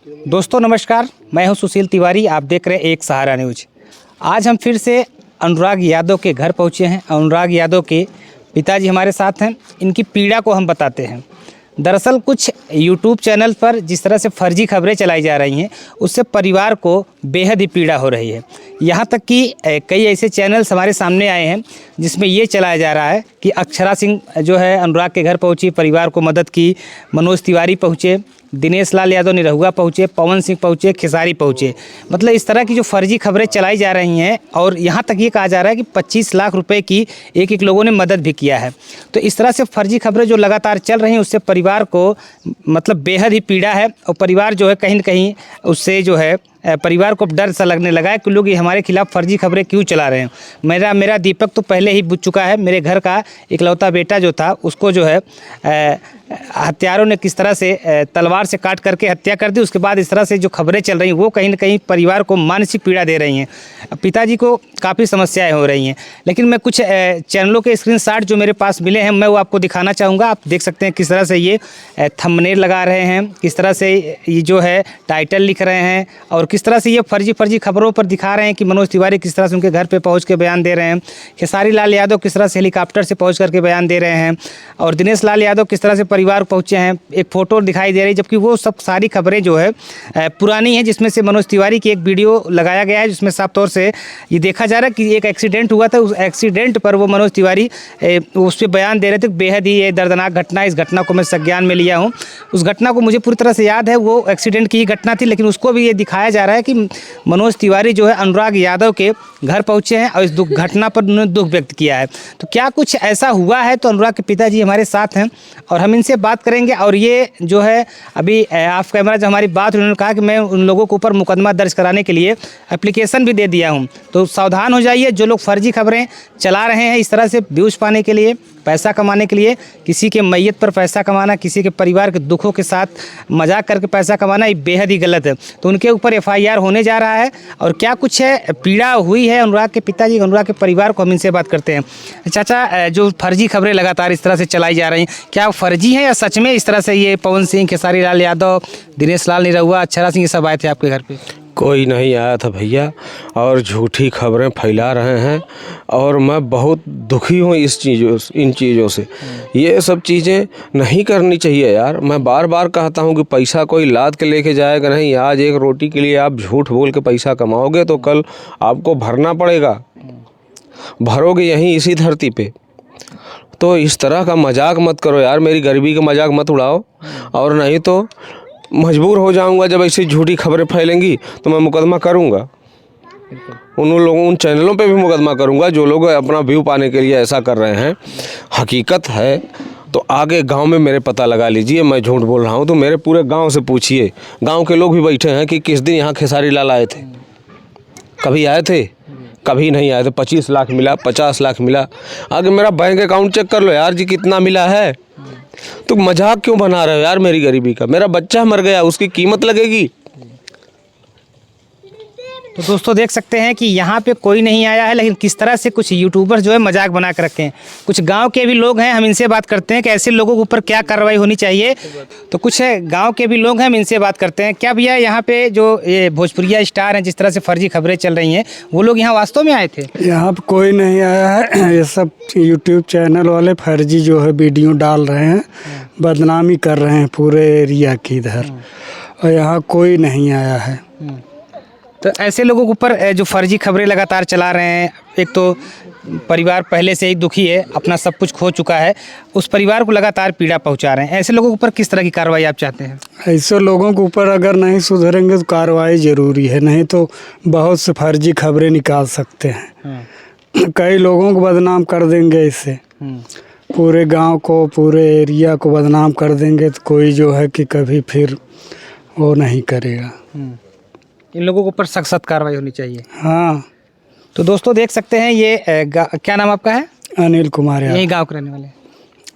दोस्तों नमस्कार, मैं हूं सुशील तिवारी। आप देख रहे हैं एक सहारा न्यूज। आज हम फिर से अनुराग यादव के घर पहुंचे हैं। अनुराग यादव के पिताजी हमारे साथ हैं। इनकी पीड़ा को हम बताते हैं। दरअसल कुछ यूट्यूब चैनल पर जिस तरह से फर्जी खबरें चलाई जा रही हैं, उससे परिवार को बेहद ही पीड़ा हो रही है। यहाँ तक कि कई ऐसे चैनल्स हमारे सामने आए हैं जिसमें ये चलाया जा रहा है कि अक्षरा सिंह जो है अनुराग के घर पहुंची, परिवार को मदद की, मनोज तिवारी पहुँचे, दिनेश लाल यादव निरहुआ पहुँचे, पवन सिंह पहुँचे, खेसारी पहुँचे। मतलब इस तरह की जो फर्जी खबरें चलाई जा रही हैं और यहाँ तक ये कहा जा रहा है कि 25 लाख रुपए की एक लोगों ने मदद भी किया है। तो इस तरह से फर्जी खबरें जो लगातार चल रही हैं उससे परिवार को मतलब बेहद ही पीड़ा है और परिवार जो है कहीं न कहीं उससे जो है परिवार को डर सा लगने लगा है कि लोग ये हमारे खिलाफ फर्जी खबरें क्यों चला रहे हैं। मेरा दीपक तो पहले ही बुझ चुका है। मेरे घर का इकलौता बेटा जो था उसको जो है हत्यारों ने किस तरह से तलवार से काट करके हत्या कर दी। उसके बाद इस तरह से जो खबरें चल रही हैं वो कहीं न कहीं परिवार को मानसिक पीड़ा दे रही हैं। पिताजी को काफ़ी समस्याएं हो रही हैं। लेकिन मैं कुछ चैनलों के स्क्रीनशॉट जो मेरे पास मिले हैं मैं वो आपको दिखाना चाहूँगा। आप देख सकते हैं किस तरह से ये थंबनेल लगा रहे हैं, किस तरह से ये जो है टाइटल लिख रहे हैं और किस तरह से ये फर्जी खबरों पर दिखा रहे हैं कि मनोज तिवारी किस तरह से उनके घर पे पहुंच के बयान दे रहे हैं, खेसारी लाल यादव किस तरह से हेलीकॉप्टर से पहुंच करके बयान दे रहे हैं और दिनेश लाल यादव किस तरह से परिवार पहुंचे हैं। एक फ़ोटो दिखाई दे रही है, जबकि वो सब सारी खबरें जो है पुरानी हैं, जिसमें से मनोज तिवारी की एक वीडियो लगाया गया है जिसमें साफ तौर से ये देखा जा रहा है कि एक एक्सीडेंट हुआ था। उस एक्सीडेंट पर वो मनोज तिवारी उस पर बयान दे रहे थे। बेहद ही ये दर्दनाक घटना, इस घटना को मैं संज्ञान में लिया हूँ। उस घटना को मुझे पूरी तरह से याद है, वो एक्सीडेंट की ही घटना थी, लेकिन उसको भी ये दिखाया जा रहा है कि मनोज तिवारी जो है अनुराग यादव के घर पहुंचे हैं और इस घटना पर उन्होंने दुख व्यक्त किया है। तो क्या कुछ ऐसा हुआ है? तो अनुराग के पिताजी हमारे साथ हैं और हम इनसे बात करेंगे। और ये जो है अभी ऑफ कैमरा जो हमारी बात, उन्होंने कहा कि मैं उन लोगों के ऊपर मुकदमा दर्ज कराने के लिए एप्लीकेशन भी दे दिया हूँ। तो सावधान हो जाइए, जो लोग फर्जी खबरें चला रहे हैं इस तरह से व्यूज़ पाने के लिए, पैसा कमाने के लिए, किसी के मैयत पर पैसा कमाना, किसी के परिवार के दुखों के साथ मजाक करके पैसा कमाना, ये बेहद ही गलत है। तो उनके ऊपर FIR होने जा रहा है और क्या कुछ है पीड़ा हुई है अनुराग के पिताजी, अनुराग के परिवार को, हम इनसे बात करते हैं। चाचा, जो फर्जी खबरें लगातार इस तरह से चलाई जा रही हैं, क्या फर्जी हैं या सच में इस तरह से ये पवन सिंह, खेसारी लाल यादव, दिनेश लाल निरहुआ, अक्षरा सिंह, ये सब आए थे आपके घर पे? कोई नहीं आया था भैया, और झूठी खबरें फैला रहे हैं और मैं बहुत दुखी हूँ इन चीज़ों से। ये सब चीज़ें नहीं करनी चाहिए यार। मैं बार बार कहता हूँ कि पैसा कोई लाद के लेके जाएगा नहीं। आज एक रोटी के लिए आप झूठ बोल के पैसा कमाओगे तो कल आपको भरना पड़ेगा, भरोगे यहीं इसी धरती पे। तो इस तरह का मजाक मत करो यार, मेरी गरीबी का मजाक मत उड़ाओ, और नहीं तो मजबूर हो जाऊंगा। जब ऐसी झूठी खबरें फैलेंगी तो मैं मुकदमा करूंगा। उन चैनलों पे भी मुकदमा करूंगा जो लोग अपना व्यू पाने के लिए ऐसा कर रहे हैं। हकीकत है तो आगे गांव में मेरे पता लगा लीजिए, मैं झूठ बोल रहा हूं तो मेरे पूरे गांव से पूछिए। गांव के लोग भी बैठे हैं कि किस दिन यहाँ खेसारी लाल आए थे। कभी आए थे? कभी नहीं आए थे। 25 लाख मिला, 50 लाख मिला। आगे मेरा बैंक अकाउंट चेक कर लो यार जी, कितना मिला है। तो मजाक क्यों बना रहे हो यार मेरी गरीबी का? मेरा बच्चा मर गया, उसकी कीमत लगेगी। तो दोस्तों देख सकते हैं कि यहाँ पे कोई नहीं आया है, लेकिन किस तरह से कुछ यूट्यूबर्स जो है मजाक बना कर रखे हैं। कुछ गांव के भी लोग हैं, हम इनसे बात करते हैं कि ऐसे लोगों के ऊपर क्या कार्रवाई होनी चाहिए। तो कुछ गांव के भी लोग हैं, हम इनसे बात करते हैं। क्या भैया यहाँ पे जो ये भोजपुरिया स्टार हैं, जिस तरह से फर्जी खबरें चल रही हैं, वो लोग यहाँ वास्तव में आए थे? यहाँ पे कोई नहीं आया है। ये सब यूट्यूब चैनल वाले फर्जी जो है वीडियो डाल रहे हैं, बदनामी कर रहे हैं पूरे एरिया की इधर, और यहाँ कोई नहीं आया है। तो ऐसे लोगों के ऊपर जो फर्जी खबरें लगातार चला रहे हैं, एक तो परिवार पहले से ही दुखी है, अपना सब कुछ खो चुका है, उस परिवार को लगातार पीड़ा पहुंचा रहे हैं। ऐसे लोगों के ऊपर किस तरह की कार्रवाई आप चाहते हैं? ऐसे लोगों के ऊपर अगर नहीं सुधरेंगे तो कार्रवाई ज़रूरी है, नहीं तो बहुत से फर्जी खबरें निकाल सकते हैं। कई लोगों को बदनाम कर देंगे इससे, पूरे गांव को, पूरे एरिया को बदनाम कर देंगे, तो कोई जो है कि कभी फिर वो नहीं करेगा। इन लोगों के ऊपर सख्त कार्रवाई होनी चाहिए। हाँ। तो दोस्तों देख सकते हैं ये क्या नाम आपका है? अनिल कुमार यादव। यही गांव के रहने वाले?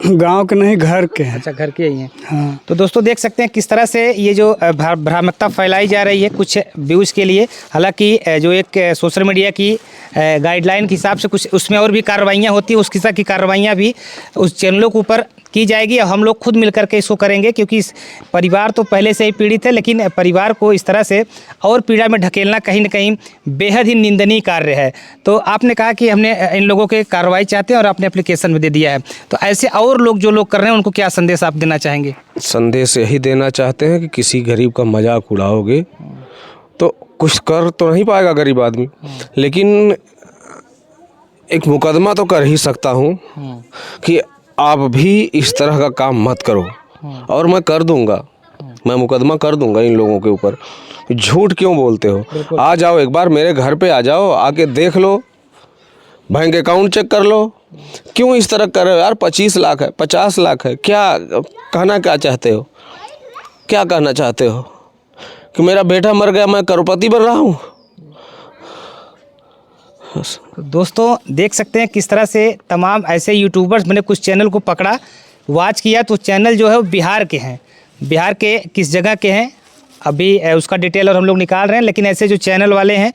गांव के नहीं, घर के हैं। अच्छा, घर के ही हैं। हाँ। तो दोस्तों देख सकते हैं किस तरह से ये जो भ्रामकता फैलाई जा रही है कुछ व्यूज़ के लिए। हालांकि जो एक सोशल मीडिया की गाइडलाइन के हिसाब से कुछ उसमें और भी कार्रवाइयाँ होती है, उस किस्म की कार्रवाइयाँ भी उस चैनलों के ऊपर की जाएगी और हम लोग खुद मिल करके इसको करेंगे, क्योंकि इस परिवार तो पहले से ही पीड़ित है, लेकिन परिवार को इस तरह से और पीड़ा में ढकेलना कहीं ना कहीं बेहद ही निंदनीय कार्य है। तो आपने कहा कि हमने इन लोगों के कार्रवाई चाहते हैं और आपने एप्लीकेशन में दे दिया है, तो ऐसे और लोग जो लोग कर रहे हैं उनको क्या संदेश आप देना चाहेंगे? संदेश यही देना चाहते हैं कि किसी गरीब का मजाक उड़ाओगे तो कुछ कर तो नहीं पाएगा गरीब आदमी, लेकिन एक मुकदमा तो कर ही सकता हूँ कि आप भी इस तरह का काम मत करो, और मैं कर दूंगा, मैं मुकदमा कर दूंगा इन लोगों के ऊपर। झूठ क्यों बोलते हो? आ जाओ, एक बार मेरे घर पे आ जाओ, आके देख लो, बैंक अकाउंट चेक कर लो। क्यों इस तरह कर रहे हो यार? 25 लाख है, 50 लाख है, क्या कहना क्या चाहते हो? क्या कहना चाहते हो कि मेरा बेटा मर गया, मैं करोड़पति बन रहा हूँ? तो दोस्तों देख सकते हैं किस तरह से तमाम ऐसे यूट्यूबर्स, मैंने कुछ चैनल को पकड़ा, वॉच किया, तो चैनल जो है वो बिहार के हैं। बिहार के किस जगह के हैं अभी उसका डिटेल और हम लोग निकाल रहे हैं, लेकिन ऐसे जो चैनल वाले हैं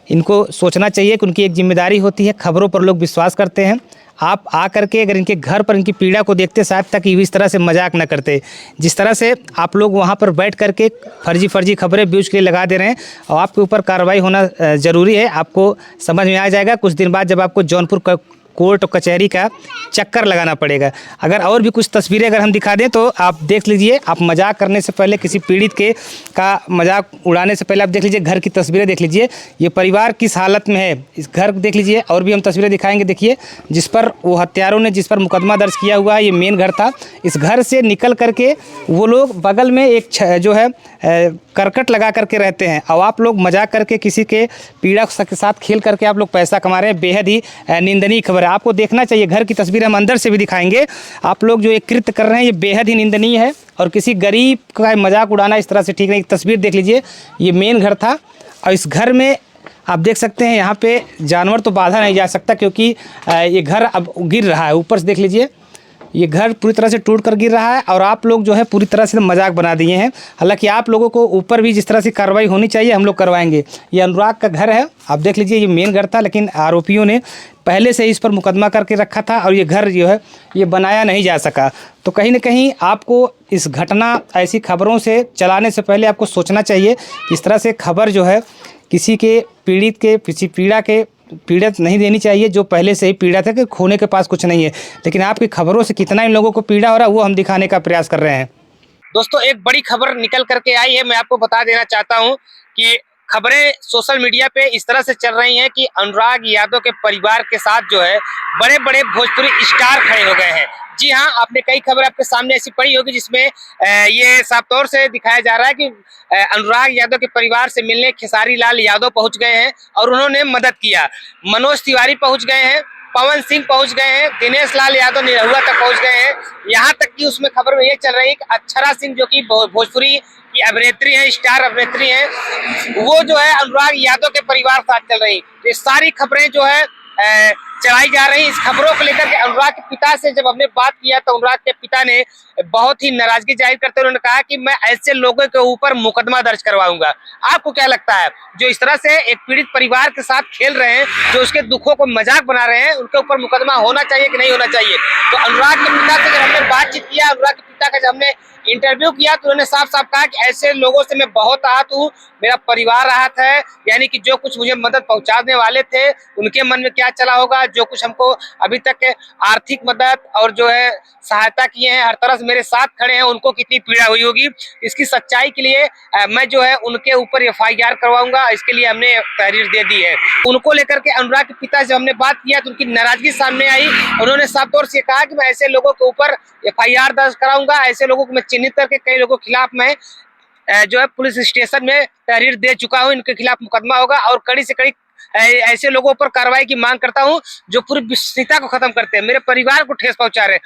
इनको सोचना चाहिए कि उनकी एक जिम्मेदारी होती है, खबरों पर लोग विश्वास करते हैं। आप आ करके अगर इनके घर पर इनकी पीड़ा को देखते, शायद तक इस तरह से मजाक न करते। जिस तरह से आप लोग वहाँ पर बैठ करके फर्जी खबरें व्यूज़ के लिए लगा दे रहे हैं, और आपके ऊपर कार्रवाई होना ज़रूरी है। आपको समझ में आ जाएगा कुछ दिन बाद, जब आपको जौनपुर का कोर्ट और कचहरी का चक्कर लगाना पड़ेगा। अगर और भी कुछ तस्वीरें अगर हम दिखा दें तो आप देख लीजिए। आप मजाक करने से पहले, किसी पीड़ित के का मजाक उड़ाने से पहले आप देख लीजिए, घर की तस्वीरें देख लीजिए, ये परिवार किस हालत में है, इस घर देख लीजिए। और भी हम तस्वीरें दिखाएंगे, देखिए, जिस पर वो हत्यारों ने जिस पर मुकदमा दर्ज किया हुआ है, ये मेन घर था। इस घर से निकल करके वो लोग बगल में एक जो है करकट लगा करके रहते हैं, और आप लोग मजाक करके किसी के पीड़ा के साथ खेल करके आप लोग पैसा कमा रहे हैं। बेहद ही निंदनीय खबर है, आपको देखना चाहिए। घर की तस्वीर हम अंदर से भी दिखाएंगे। आप लोग जो ये कृत्य कर रहे हैं ये बेहद ही निंदनीय है, और किसी गरीब का मजाक उड़ाना इस तरह से ठीक नहीं। तस्वीर देख लीजिए, ये मेन घर था, और इस घर में आप देख सकते हैं यहाँ पे जानवर तो बांधा नहीं जा सकता, क्योंकि ये घर अब गिर रहा है। ऊपर से देख लीजिए, ये घर पूरी तरह से टूट कर गिर रहा है, और आप लोग जो है पूरी तरह से मजाक बना दिए हैं। हालांकि आप लोगों को ऊपर भी जिस तरह से कार्रवाई होनी चाहिए हम लोग करवाएंगे। ये अनुराग का घर है, आप देख लीजिए, ये मेन घर था, लेकिन आरोपियों ने पहले से ही इस पर मुकदमा करके रखा था, और ये घर जो है ये बनाया नहीं जा सका। तो कहीं ना कहीं आपको इस घटना, ऐसी खबरों से चलाने से पहले आपको सोचना चाहिए कि इस तरह से खबर जो है किसी के पीड़ित के, किसी पीड़ा के पीड़ित नहीं देनी चाहिए, जो पहले से ही पीड़ा था, कि खोने के पास कुछ नहीं है। लेकिन आपकी खबरों से कितना इन लोगों को पीड़ा हो रहा है वो हम दिखाने का प्रयास कर रहे हैं। दोस्तों एक बड़ी खबर निकल करके आई है, मैं आपको बता देना चाहता हूं कि खबरें सोशल मीडिया पे इस तरह से चल रही हैं कि अनुराग यादव के परिवार के साथ जो है बड़े बड़े भोजपुरी स्टार खड़े हो गए हैं। जी हाँ, आपने कई खबर आपके सामने ऐसी पड़ी होगी जिसमें ये साफ तौर से दिखाया जा रहा है कि अनुराग यादव के परिवार से मिलने खेसारी लाल यादव पहुंच गए हैं और उन्होंने मदद किया। मनोज तिवारी पहुंच गए हैं, पवन सिंह पहुंच गए हैं, दिनेश लाल यादव निरहुआ तक पहुंच गए हैं। यहाँ तक कि उसमें खबर में ये चल रही है कि अक्षरा सिंह, जो कि भोजपुरी की अभिनेत्री हैं, स्टार अभिनेत्री हैं, वो जो है अनुराग यादव के परिवार के साथ चल रही। तो ये सारी खबरें जो है चलाई जा रही। इस खबरों को लेकर के अनुराग के पिता से जब हमने बात किया तो अनुराग के पिता ने बहुत ही नाराजगी जाहिर करते हुए उन्होंने कहा कि मैं ऐसे लोगों के ऊपर मुकदमा दर्ज करवाऊंगा। आपको क्या लगता है, जो इस तरह से एक पीड़ित परिवार के साथ खेल रहे हैं, जो उसके दुखों को मजाक बना रहे हैं, उनके ऊपर मुकदमा होना चाहिए कि नहीं होना चाहिए? तो अनुराग के पिता से जब हमने बातचीत किया, अनुराग के पिता का जब हमने इंटरव्यू किया, तो उन्होंने साफ साफ कहा कि ऐसे लोगों से मैं बहुत आहत हूँ, मेरा परिवार आहत है। यानी कि जो कुछ मुझे मदद पहुंचाने वाले थे उनके मन में क्या चला होगा, जो कुछ हमको अभी तक आर्थिक मदद और जो है सहायता किए हैं, हर तरह से मेरे साथ खड़े हैं, उनको कितनी पीड़ा हुई होगी। इसकी सच्चाई के लिए मैं जो है उनके ऊपर FIR करवाऊंगा, इसके लिए हमने तहरीर दे दी है। उनको लेकर के अनुराग के पिता से हमने बात किया तो उनकी नाराजगी सामने आई। उन्होंने साफ तौर से कहा कि मैं ऐसे लोगों के ऊपर FIR दर्ज कराऊंगा, ऐसे लोगों को मैं चिन्हित करके कई लोगों के खिलाफ मैं जो है पुलिस स्टेशन में तहरीर दे चुका हूं, इनके खिलाफ मुकदमा होगा और कड़ी से कड़ी ऐसे लोगों पर कार्रवाई की मांग करता हूं जो पूरी विश्वसनीयता को खत्म करते हैं, मेरे परिवार को ठेस पहुंचा रहे हैं।